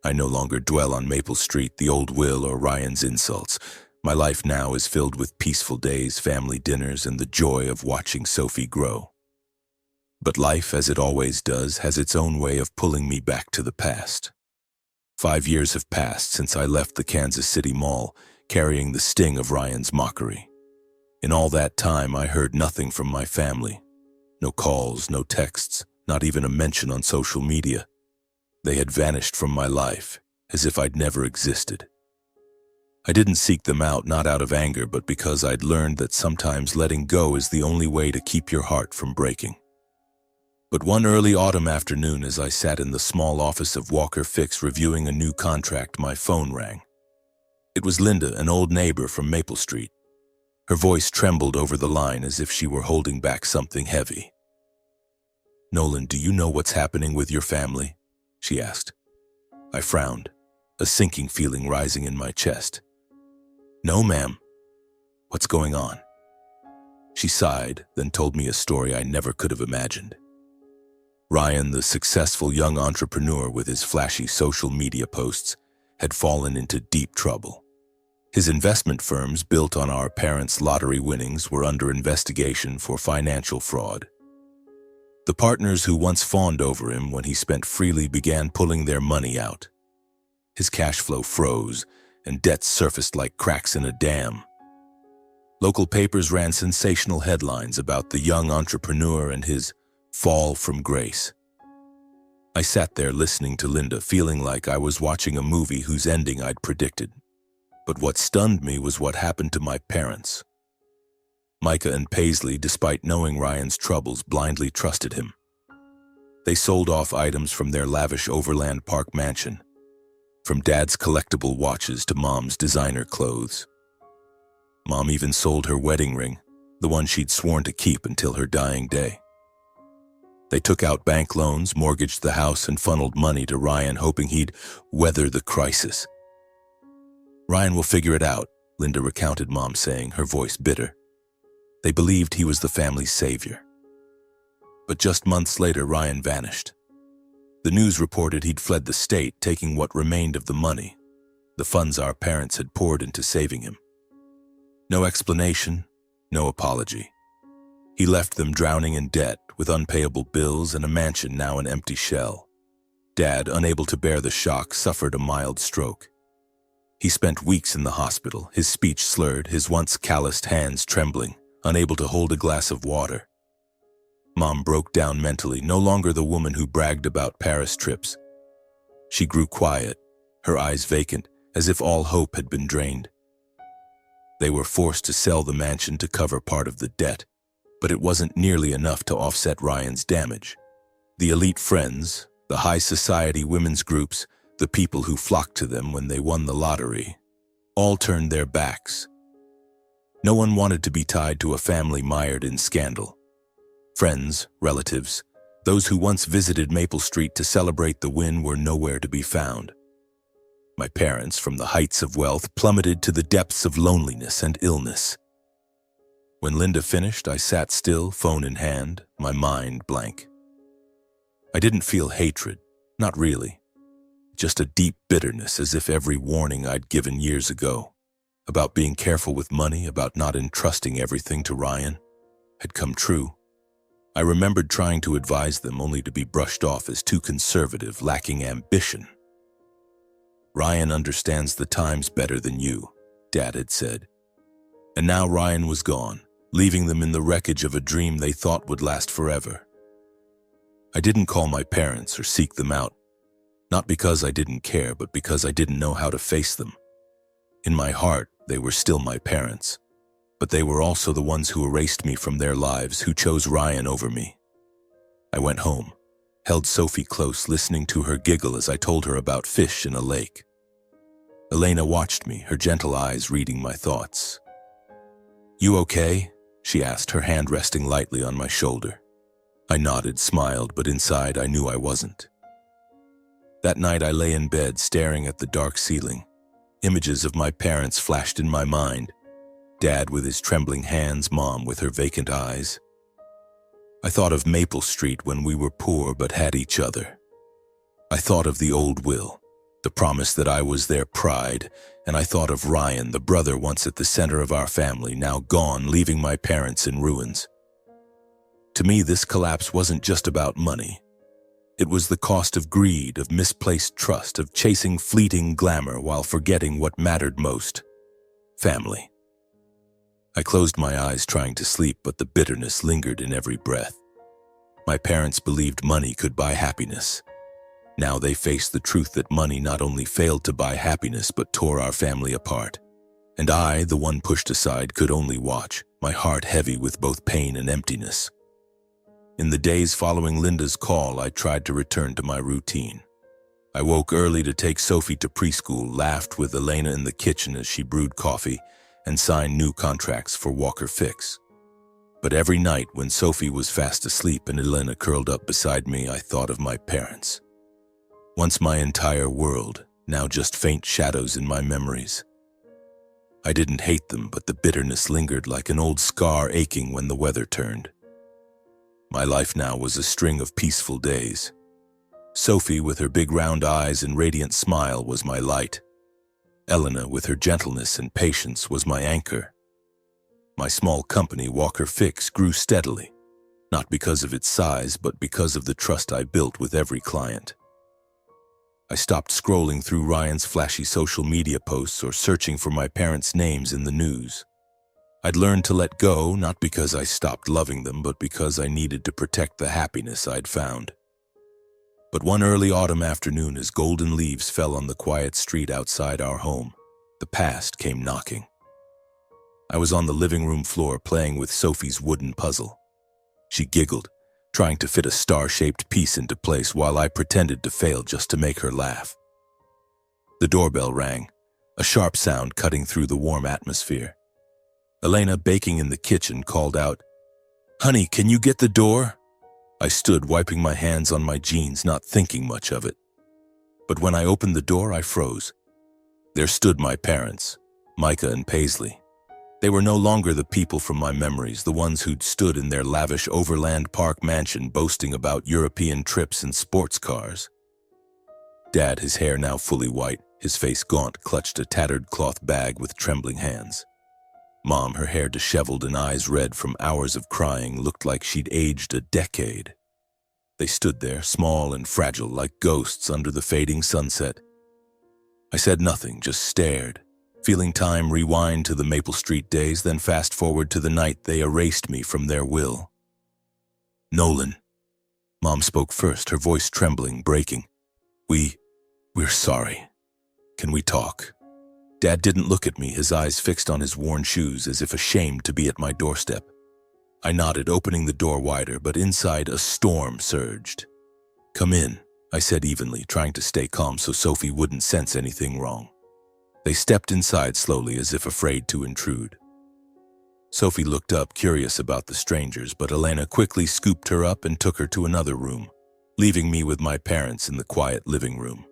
I no longer dwell on Maple Street, the old Will, or Ryan's insults. My life now is filled with peaceful days, family dinners, and the joy of watching Sophie grow. But life, as it always does, has its own way of pulling me back to the past. 5 years have passed since I left the Kansas City Mall, carrying the sting of Ryan's mockery. In all that time, I heard nothing from my family. No calls, no texts, not even a mention on social media. They had vanished from my life, as if I'd never existed. I didn't seek them out, not out of anger, but because I'd learned that sometimes letting go is the only way to keep your heart from breaking. But one early autumn afternoon, as I sat in the small office of Walker Fix reviewing a new contract, my phone rang. It was Linda, an old neighbor from Maple Street. Her voice trembled over the line as if she were holding back something heavy. "Nolan, do you know what's happening with your family?" she asked. I frowned, a sinking feeling rising in my chest. "No, ma'am." "What's going on?" She sighed, then told me a story I never could have imagined. Ryan, the successful young entrepreneur with his flashy social media posts, had fallen into deep trouble. His investment firms, built on our parents' lottery winnings, were under investigation for financial fraud. The partners who once fawned over him when he spent freely began pulling their money out. His cash flow froze, and debts surfaced like cracks in a dam. Local papers ran sensational headlines about the young entrepreneur and his fall from grace. I sat there listening to Linda, feeling like I was watching a movie whose ending I'd predicted. But what stunned me was what happened to my parents. Micah and Paisley, despite knowing Ryan's troubles, blindly trusted him. They sold off items from their lavish Overland Park mansion, from Dad's collectible watches to Mom's designer clothes. Mom even sold her wedding ring, the one she'd sworn to keep until her dying day. They took out bank loans, mortgaged the house, and funneled money to Ryan, hoping he'd weather the crisis. "Ryan will figure it out," Linda recounted Mom saying, her voice bitter. They believed he was the family's savior. But just months later, Ryan vanished. The news reported he'd fled the state, taking what remained of the money, the funds our parents had poured into saving him. No explanation, no apology. He left them drowning in debt, with unpayable bills and a mansion now an empty shell. Dad, unable to bear the shock, suffered a mild stroke. He spent weeks in the hospital, his speech slurred, his once calloused hands trembling, unable to hold a glass of water. Mom broke down mentally, no longer the woman who bragged about Paris trips. She grew quiet, her eyes vacant, as if all hope had been drained. They were forced to sell the mansion to cover part of the debt, but it wasn't nearly enough to offset Ryan's damage. The elite friends, the high society women's groups, the people who flocked to them when they won the lottery, all turned their backs. No one wanted to be tied to a family mired in scandal. Friends, relatives, those who once visited Maple Street to celebrate the win were nowhere to be found. My parents, from the heights of wealth, plummeted to the depths of loneliness and illness. When Linda finished, I sat still, phone in hand, my mind blank. I didn't feel hatred, not really. Just a deep bitterness, as if every warning I'd given years ago, about being careful with money, about not entrusting everything to Ryan, had come true. I remembered trying to advise them, only to be brushed off as too conservative, lacking ambition. "Ryan understands the times better than you," Dad had said. And now Ryan was gone, leaving them in the wreckage of a dream they thought would last forever. I didn't call my parents or seek them out, not because I didn't care, but because I didn't know how to face them. In my heart, they were still my parents, but they were also the ones who erased me from their lives, who chose Ryan over me. I went home, held Sophie close, listening to her giggle as I told her about fish in a lake. Elena watched me, her gentle eyes reading my thoughts. "You okay?" she asked, her hand resting lightly on my shoulder. I nodded, smiled, but inside I knew I wasn't. That night I lay in bed, staring at the dark ceiling. Images of my parents flashed in my mind. Dad with his trembling hands, Mom with her vacant eyes. I thought of Maple Street when we were poor but had each other. I thought of the old will, the promise that I was their pride, and I thought of Ryan, the brother once at the center of our family, now gone, leaving my parents in ruins. To me, this collapse wasn't just about money. It was the cost of greed, of misplaced trust, of chasing fleeting glamour while forgetting what mattered most: family. I closed my eyes trying to sleep, but the bitterness lingered in every breath. My parents believed money could buy happiness. Now they faced the truth that money not only failed to buy happiness but tore our family apart. And I, the one pushed aside, could only watch, my heart heavy with both pain and emptiness. In the days following Linda's call, I tried to return to my routine. I woke early to take Sophie to preschool, laughed with Elena in the kitchen as she brewed coffee, and signed new contracts for Walker Fix. But every night when Sophie was fast asleep and Elena curled up beside me, I thought of my parents. Once my entire world, now just faint shadows in my memories. I didn't hate them, but the bitterness lingered like an old scar aching when the weather turned. My life now was a string of peaceful days. Sophie, with her big round eyes and radiant smile, was my light. Elena, with her gentleness and patience, was my anchor. My small company, Walker Fix, grew steadily, not because of its size, but because of the trust I built with every client. I stopped scrolling through Ryan's flashy social media posts or searching for my parents' names in the news. I'd learned to let go, not because I stopped loving them, but because I needed to protect the happiness I'd found. But one early autumn afternoon, as golden leaves fell on the quiet street outside our home, the past came knocking. I was on the living room floor playing with Sophie's wooden puzzle. She giggled, trying to fit a star-shaped piece into place while I pretended to fail just to make her laugh. The doorbell rang, a sharp sound cutting through the warm atmosphere. Elena, baking in the kitchen, called out, "Honey, can you get the door?" I stood, wiping my hands on my jeans, not thinking much of it. But when I opened the door, I froze. There stood my parents, Micah and Paisley. They were no longer the people from my memories, the ones who'd stood in their lavish Overland Park mansion boasting about European trips and sports cars. Dad, his hair now fully white, his face gaunt, clutched a tattered cloth bag with trembling hands. Mom, her hair disheveled and eyes red from hours of crying, looked like she'd aged a decade. They stood there, small and fragile, like ghosts under the fading sunset. I said nothing, just stared, feeling time rewind to the Maple Street days, then fast forward to the night they erased me from their will. "Nolan." Mom spoke first, her voice trembling, breaking. We're sorry. Can we talk?" Dad didn't look at me, his eyes fixed on his worn shoes as if ashamed to be at my doorstep. I nodded, opening the door wider, but inside a storm surged. "Come in," I said evenly, trying to stay calm so Sophie wouldn't sense anything wrong. They stepped inside slowly, as if afraid to intrude. Sophie looked up, curious about the strangers, but Elena quickly scooped her up and took her to another room, leaving me with my parents in the quiet living room.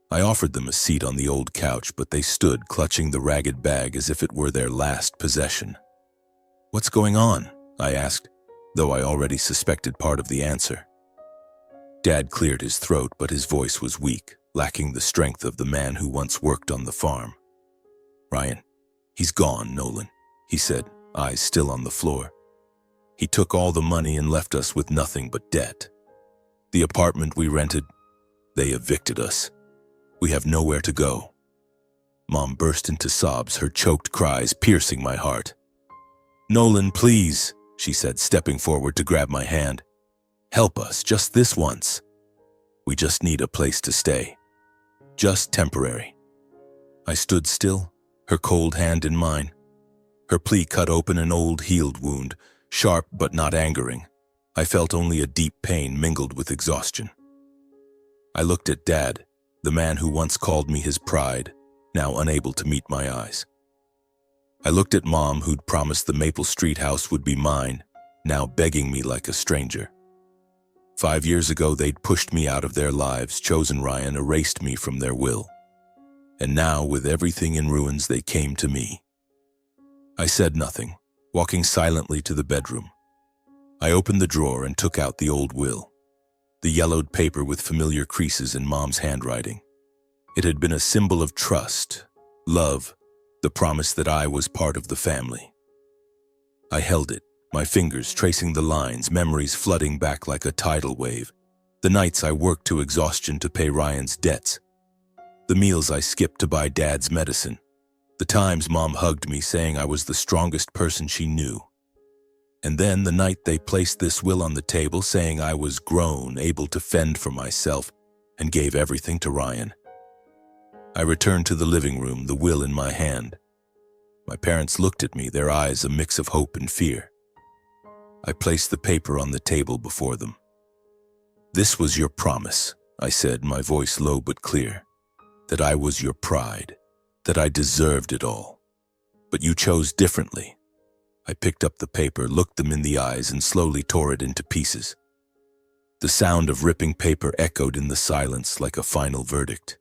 I offered them a seat on the old couch, but they stood, clutching the ragged bag as if it were their last possession. "What's going on?" I asked, though I already suspected part of the answer. Dad cleared his throat, but his voice was weak, lacking the strength of the man who once worked on the farm. "Ryan, he's gone, Nolan," he said, eyes still on the floor. "He took all the money and left us with nothing but debt. The apartment we rented, they evicted us. We have nowhere to go." Mom burst into sobs, her choked cries piercing my heart. "Nolan, please," she said, stepping forward to grab my hand. "Help us, just this once. We just need a place to stay. Just temporary." I stood still, her cold hand in mine. Her plea cut open an old healed wound, sharp but not angering. I felt only a deep pain mingled with exhaustion. I looked at Dad, the man who once called me his pride, now unable to meet my eyes. I looked at Mom, who'd promised the Maple Street house would be mine, now begging me like a stranger. 5 years ago, they'd pushed me out of their lives, chosen Ryan, erased me from their will. And now, with everything in ruins, they came to me. I said nothing, walking silently to the bedroom. I opened the drawer and took out the old will, the yellowed paper with familiar creases in Mom's handwriting. It had been a symbol of trust, love, the promise that I was part of the family. I held it, my fingers tracing the lines, memories flooding back like a tidal wave. The nights I worked to exhaustion to pay Ryan's debts. The meals I skipped to buy Dad's medicine. The times Mom hugged me saying I was the strongest person she knew. And then the night they placed this will on the table saying I was grown, able to fend for myself, and gave everything to Ryan. I returned to the living room, the will in my hand. My parents looked at me, their eyes a mix of hope and fear. I placed the paper on the table before them. "This was your promise," I said, my voice low but clear. "That I was your pride, that I deserved it all. But you chose differently." I picked up the paper, looked them in the eyes, and slowly tore it into pieces. The sound of ripping paper echoed in the silence like a final verdict.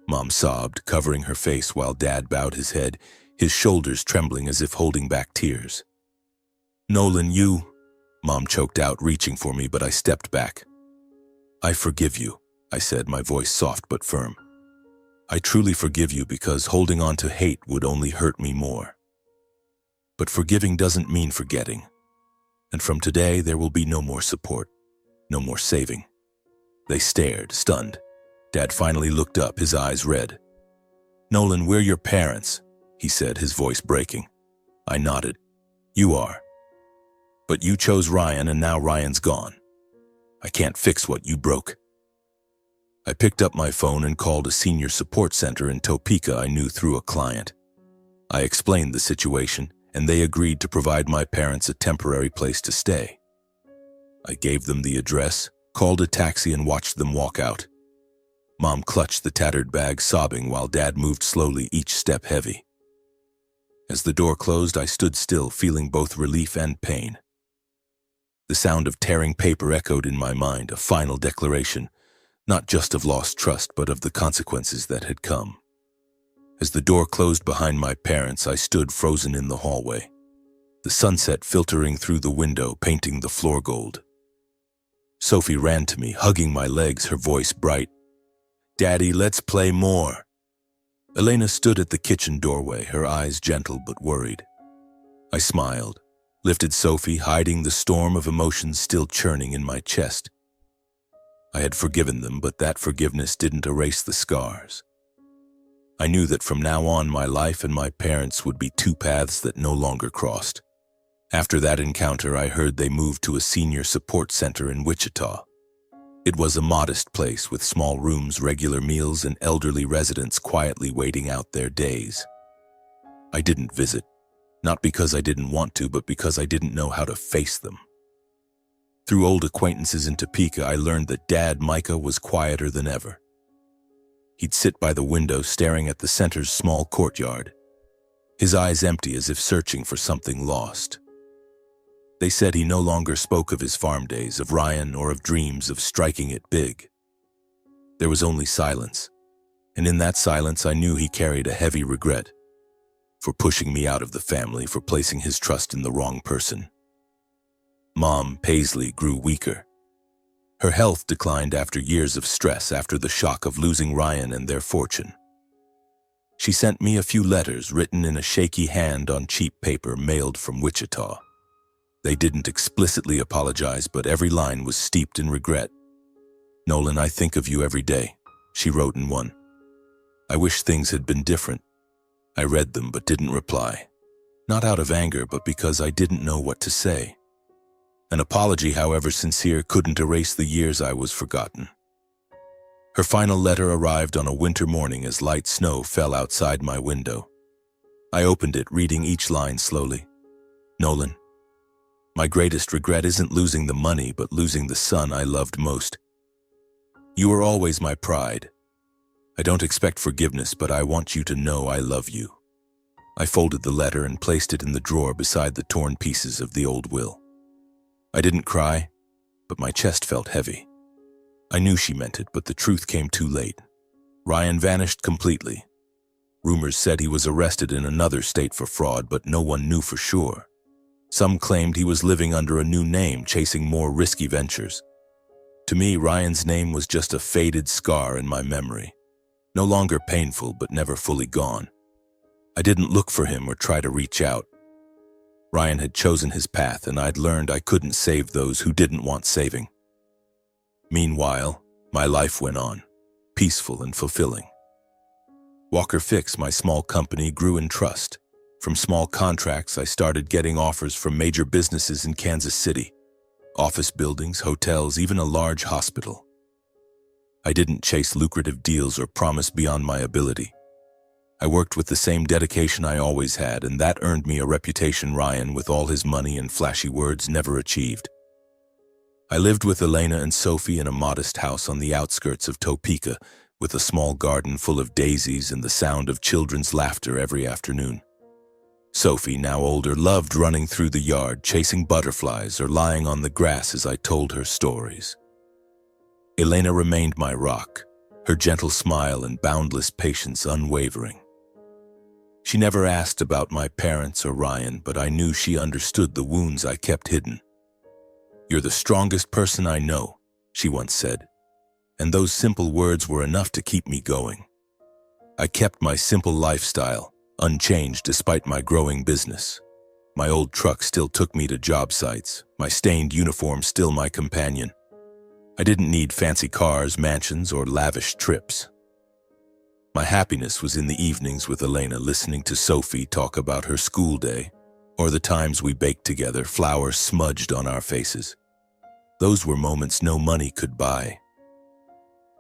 Mom sobbed, covering her face while Dad bowed his head, his shoulders trembling as if holding back tears. "Nolan, you," Mom choked out, reaching for me, but I stepped back. "I forgive you," I said, my voice soft but firm. "I truly forgive you because holding on to hate would only hurt me more. But forgiving doesn't mean forgetting. And from today, there will be no more support, no more saving." They stared, stunned. Dad finally looked up, his eyes red. "Nolan, we're your parents," he said, his voice breaking. I nodded. "You are. But you chose Ryan, and now Ryan's gone. I can't fix what you broke." I picked up my phone and called a senior support center in Topeka I knew through a client. I explained the situation, and they agreed to provide my parents a temporary place to stay. I gave them the address, called a taxi, and watched them walk out. Mom clutched the tattered bag, sobbing, while Dad moved slowly, each step heavy. As the door closed, I stood still, feeling both relief and pain. The sound of tearing paper echoed in my mind, a final declaration, not just of lost trust, but of the consequences that had come. As the door closed behind my parents, I stood frozen in the hallway, the sunset filtering through the window, painting the floor gold. Sophie ran to me, hugging my legs, her voice bright. "Daddy, let's play more." Elena stood at the kitchen doorway, her eyes gentle but worried. I smiled, lifted Sophie, hiding the storm of emotions still churning in my chest. I had forgiven them, but that forgiveness didn't erase the scars. I knew that from now on, my life and my parents would be two paths that no longer crossed. After that encounter, I heard they moved to a senior support center in Wichita. It was a modest place with small rooms, regular meals, and elderly residents quietly waiting out their days. I didn't visit, not because I didn't want to, but because I didn't know how to face them. Through old acquaintances in Topeka, I learned that Dad, Micah, was quieter than ever. He'd sit by the window staring at the center's small courtyard, his eyes empty as if searching for something lost. They said he no longer spoke of his farm days, of Ryan, or of dreams of striking it big. There was only silence, and in that silence I knew he carried a heavy regret for pushing me out of the family, for placing his trust in the wrong person. Mom, Paisley, grew weaker. Her health declined after years of stress, after the shock of losing Ryan and their fortune. She sent me a few letters written in a shaky hand on cheap paper mailed from Wichita. They didn't explicitly apologize, but every line was steeped in regret. "Nolan, I think of you every day," she wrote in one. "I wish things had been different." I read them but didn't reply. Not out of anger, but because I didn't know what to say. An apology, however sincere, couldn't erase the years I was forgotten. Her final letter arrived on a winter morning as light snow fell outside my window. I opened it, reading each line slowly. "Nolan, My greatest regret isn't losing the money, but losing the son I loved most. You are always my pride. I don't expect forgiveness, but I want you to know I love you." I folded the letter and placed it in the drawer beside the torn pieces of the old will. I didn't cry, but my chest felt heavy. I knew she meant it, but the truth came too late. Ryan vanished completely. Rumors said he was arrested in another state for fraud, but no one knew for sure. Some claimed he was living under a new name, chasing more risky ventures. To me, Ryan's name was just a faded scar in my memory. No longer painful, but never fully gone. I didn't look for him or try to reach out. Ryan had chosen his path, and I'd learned I couldn't save those who didn't want saving. Meanwhile, my life went on, peaceful and fulfilling. Walker Fix, my small company, grew in trust. From small contracts, I started getting offers from major businesses in Kansas City. Office buildings, hotels, even a large hospital. I didn't chase lucrative deals or promise beyond my ability. I worked with the same dedication I always had, and that earned me a reputation Ryan, with all his money and flashy words, never achieved. I lived with Elena and Sophie in a modest house on the outskirts of Topeka, with a small garden full of daisies and the sound of children's laughter every afternoon. Sophie, now older, loved running through the yard, chasing butterflies or lying on the grass as I told her stories. Elena remained my rock, her gentle smile and boundless patience unwavering. She never asked about my parents or Ryan, but I knew she understood the wounds I kept hidden. "You're the strongest person I know," she once said, and those simple words were enough to keep me going. I kept my simple lifestyle, unchanged despite my growing business. My old truck still took me to job sites, my stained uniform still my companion. I didn't need fancy cars, mansions, or lavish trips. My happiness was in the evenings with Elena, listening to Sophie talk about her school day, or the times we baked together, flowers smudged on our faces. Those were moments no money could buy.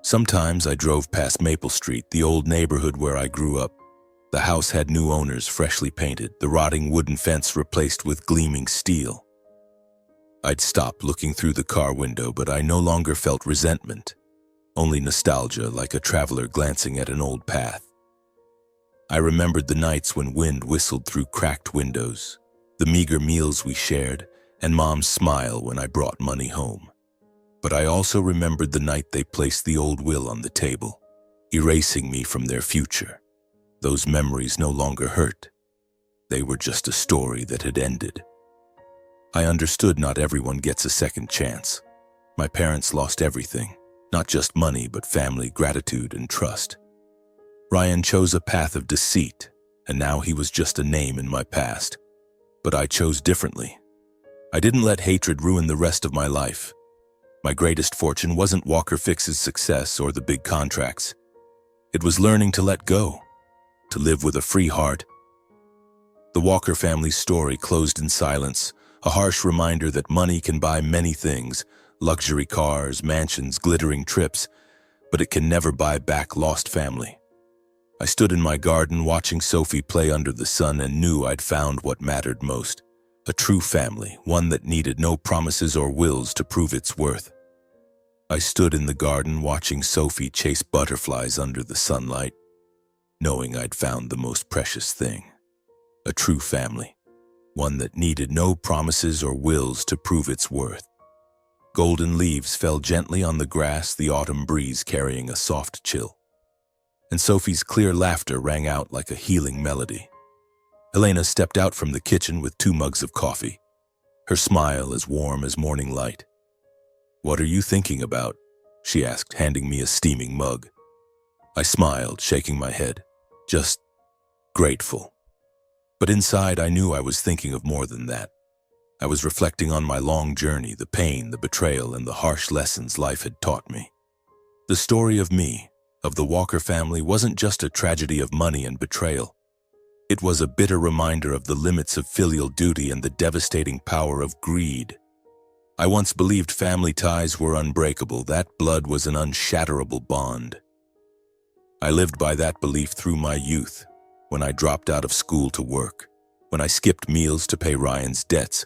Sometimes I drove past Maple Street, the old neighborhood where I grew up. The house had new owners, freshly painted, the rotting wooden fence replaced with gleaming steel. I'd stop looking through the car window, but I no longer felt resentment, only nostalgia, like a traveler glancing at an old path. I remembered the nights when wind whistled through cracked windows, the meager meals we shared, and Mom's smile when I brought money home. But I also remembered the night they placed the old will on the table, erasing me from their future. Those memories no longer hurt. They were just a story that had ended. I understood not everyone gets a second chance. My parents lost everything, not just money, but family, gratitude, and trust. Ryan chose a path of deceit, and now he was just a name in my past. But I chose differently. I didn't let hatred ruin the rest of my life. My greatest fortune wasn't Walker Fix's success or the big contracts. It was learning to let go, to live with a free heart. The Walker family's story closed in silence, a harsh reminder that money can buy many things, luxury cars, mansions, glittering trips, but it can never buy back lost family. I stood in my garden watching Sophie play under the sun and knew I'd found what mattered most. A true family, one that needed no promises or wills to prove its worth. I stood in the garden watching Sophie chase butterflies under the sunlight, knowing I'd found the most precious thing. A true family, one that needed no promises or wills to prove its worth. Golden leaves fell gently on the grass, the autumn breeze carrying a soft chill. And Sophie's clear laughter rang out like a healing melody. Elena stepped out from the kitchen with 2 mugs of coffee, her smile as warm as morning light. "What are you thinking about?" she asked, handing me a steaming mug. I smiled, shaking my head. Just grateful. But inside, I knew I was thinking of more than that. I was reflecting on my long journey, the pain, the betrayal, and the harsh lessons life had taught me. The story of me, of the Walker family, wasn't just a tragedy of money and betrayal. It was a bitter reminder of the limits of filial duty and the devastating power of greed. I once believed family ties were unbreakable, that blood was an unshatterable bond. I lived by that belief through my youth, when I dropped out of school to work, when I skipped meals to pay Ryan's debts,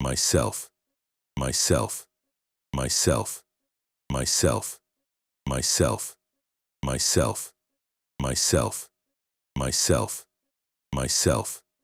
myself, myself, myself, myself, myself, myself, myself, myself, myself,